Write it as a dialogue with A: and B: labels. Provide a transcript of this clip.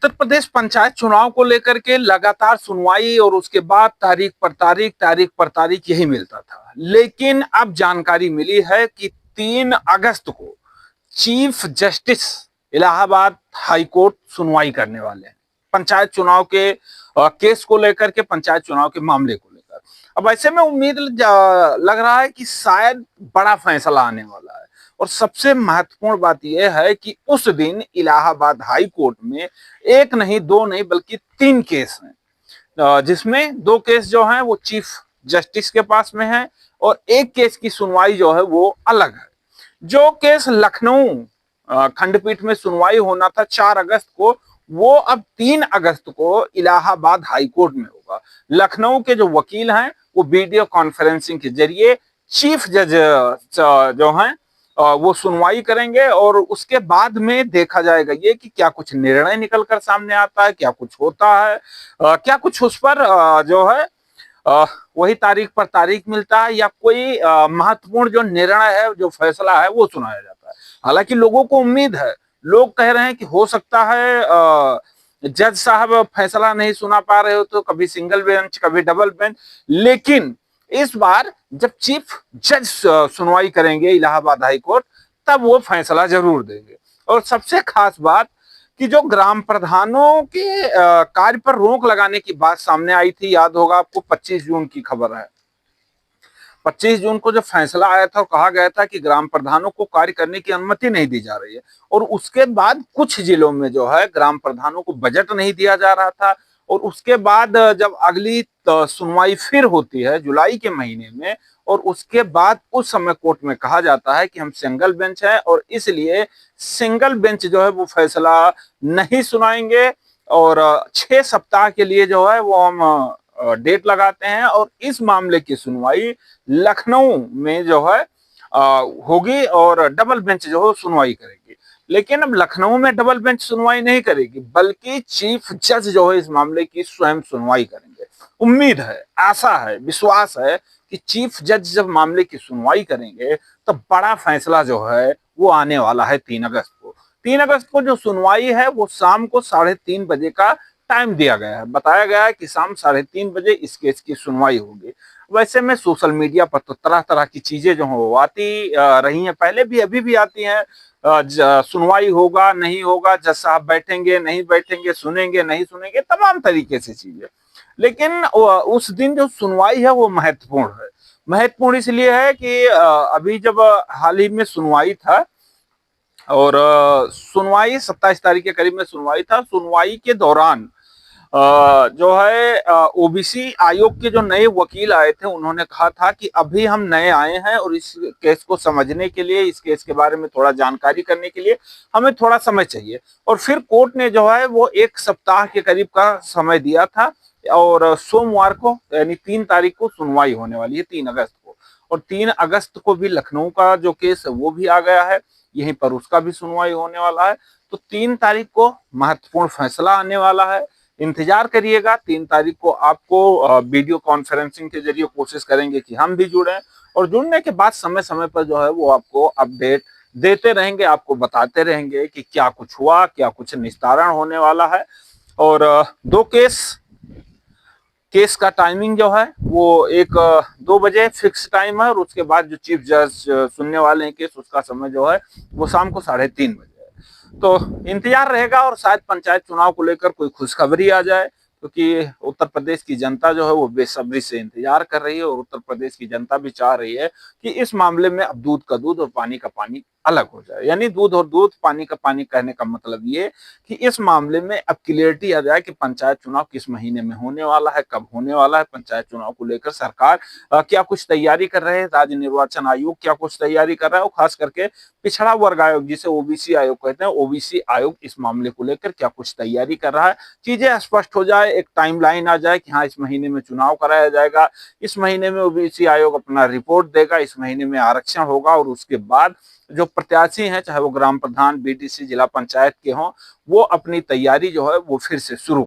A: उत्तर प्रदेश पंचायत चुनाव को लेकर के लगातार सुनवाई और उसके बाद तारीख पर तारीख यही मिलता था। लेकिन अब जानकारी मिली है कि 3 अगस्त को chief justice Allahabad high court सुनवाई करने वाले हैं पंचायत चुनाव के केस को लेकर के, पंचायत चुनाव के मामले को लेकर। अब ऐसे में उम्मीद लग रहा है कि शायद बड़ा फैसला आने वाला है। और सबसे महत्वपूर्ण बात यह है कि उस दिन इलाहाबाद हाई कोर्ट में एक नहीं, दो नहीं, बल्कि 3 केस हैं, जिसमें 2 केस जो हैं वो चीफ जस्टिस के पास में है और एक केस की सुनवाई जो है वो अलग है। जो केस लखनऊ खंडपीठ में सुनवाई होना था 4 अगस्त को, वो अब 3 अगस्त को इलाहाबाद हाई कोर्ट में होगा। लखनऊ के जो वकील हैं वो वीडियो कॉन्फ्रेंसिंग के जरिए चीफ जज जो हैं वो सुनवाई करेंगे और उसके बाद में देखा जाएगा ये कि क्या कुछ निर्णय निकल कर सामने आता है, क्या कुछ होता है, क्या कुछ उस पर जो है वही तारीख पर तारीख मिलता है, या कोई महत्वपूर्ण जो निर्णय है, जो फैसला है वो सुनाया जाता है। हालांकि लोगों को उम्मीद है, लोग कह रहे हैं कि हो सकता है जज साहब फैसला नहीं सुना पा रहे हो तो कभी सिंगल बेंच कभी डबल बेंच, लेकिन इस बार जब चीफ जज सुनवाई करेंगे इलाहाबाद हाई कोर्ट, तब वो फैसला जरूर देंगे। और सबसे खास बात कि जो ग्राम प्रधानों के कार्य पर रोक लगाने की बात सामने आई थी, याद होगा आपको, 25 जून की खबर है। 25 जून को जो फैसला आया था, कहा गया था कि ग्राम प्रधानों को कार्य करने की अनुमति नहीं दी जा रही है। और उसके बाद कुछ जिलों में जो है ग्राम प्रधानों को बजट नहीं दिया जा रहा था। और उसके बाद जब अगली सुनवाई फिर होती है जुलाई के महीने में, और उसके बाद उस समय कोर्ट में कहा जाता है कि हम सिंगल बेंच है और इसलिए सिंगल बेंच जो है वो फैसला नहीं सुनाएंगे और 6 सप्ताह के लिए जो है वो हम डेट लगाते हैं और इस मामले की सुनवाई लखनऊ में जो है होगी और डबल बेंच जो है सुनवाई करेगी। लेकिन अब लखनऊ में डबल बेंच सुनवाई नहीं करेगी, बल्कि चीफ जज जो है इस मामले की स्वयं सुनवाई करेंगे। उम्मीद है, आशा है, विश्वास है कि चीफ जज जब मामले की सुनवाई करेंगे तो बड़ा फैसला जो है वो आने वाला है 3 अगस्त को। 3 अगस्त को जो सुनवाई है वो शाम को 3:30 बजे का टाइम दिया गया है। बताया गया है कि शाम 3:30 बजे इस केस की सुनवाई होगी। वैसे में सोशल मीडिया पर तो तरह तरह की चीजें जो है वो आती रही हैं, पहले भी अभी भी आती हैं। सुनवाई होगा नहीं होगा, जज साहब बैठेंगे नहीं बैठेंगे, सुनेंगे नहीं सुनेंगे, तमाम तरीके से चीजें। लेकिन उस दिन जो सुनवाई है वो महत्वपूर्ण है। महत्वपूर्ण इसलिए है कि अभी जब हाल ही में सुनवाई था और सुनवाई 27 तारीख के करीब में सुनवाई था। सुनवाई के दौरान जो है ओबीसी आयोग के जो नए वकील आए थे, उन्होंने कहा था कि अभी हम नए आए हैं और इस केस को समझने के लिए, इस केस के बारे में थोड़ा जानकारी करने के लिए हमें थोड़ा समय चाहिए। और फिर कोर्ट ने जो है वो 1 सप्ताह के करीब का समय दिया था और सोमवार को यानी 3 तारीख को सुनवाई होने वाली है, 3 अगस्त को। और 3 अगस्त को भी लखनऊ का जो केस है वो भी आ गया है, यहीं पर उसका भी सुनवाई होने वाला है। तो 3 तारीख को महत्वपूर्ण फैसला आने वाला है। इंतजार करिएगा। 3 तारीख को आपको वीडियो कॉन्फ्रेंसिंग के जरिए कोशिश करेंगे कि हम भी जुड़ें और जुड़ने के बाद समय समय पर जो है वो आपको अपडेट देते रहेंगे, आपको बताते रहेंगे कि क्या कुछ हुआ, क्या कुछ निस्तारण होने वाला है। और 2 केस का टाइमिंग जो है वो 2 बजे फिक्स टाइम है और उसके बाद जो चीफ जज सुनने वाले हैं केस, उसका समय जो है वो शाम को 3:30 बजे है। तो इंतजार रहेगा और शायद पंचायत चुनाव को लेकर कोई खुशखबरी आ जाए, क्योंकि उत्तर प्रदेश की जनता जो है वो बेसब्री से इंतजार कर रही है और उत्तर प्रदेश की जनता भी चाह रही है कि इस मामले में अब दूध का दूध और पानी का पानी अलग हो जाए। यानी दूध और दूध, पानी का पानी कहने का मतलब ये कि इस मामले में अब क्लियरिटी आ जाए कि पंचायत चुनाव किस महीने में होने वाला है, कब होने वाला है। पंचायत चुनाव को लेकर सरकार क्या कुछ तैयारी कर रहे हैं, राज्य निर्वाचन आयोग क्या कुछ तैयारी कर रहा है, और खास करके पिछड़ा वर्ग आयोग जिसे ओबीसी आयोग कहते हैं, ओबीसी आयोग इस मामले को लेकर क्या कुछ तैयारी कर रहा है। चीजें स्पष्ट हो जाए, एक टाइमलाइन आ जाए कि हाँ इस महीने में चुनाव कराया जाएगा, इस महीने में ओबीसी आयोग अपना रिपोर्ट देगा, इस महीने में आरक्षण होगा और उसके बाद जो प्रत्याशी हैं, चाहे वो ग्राम प्रधान, बीडीसी, जिला पंचायत के हों, वो अपनी तैयारी जो है वो फिर से शुरू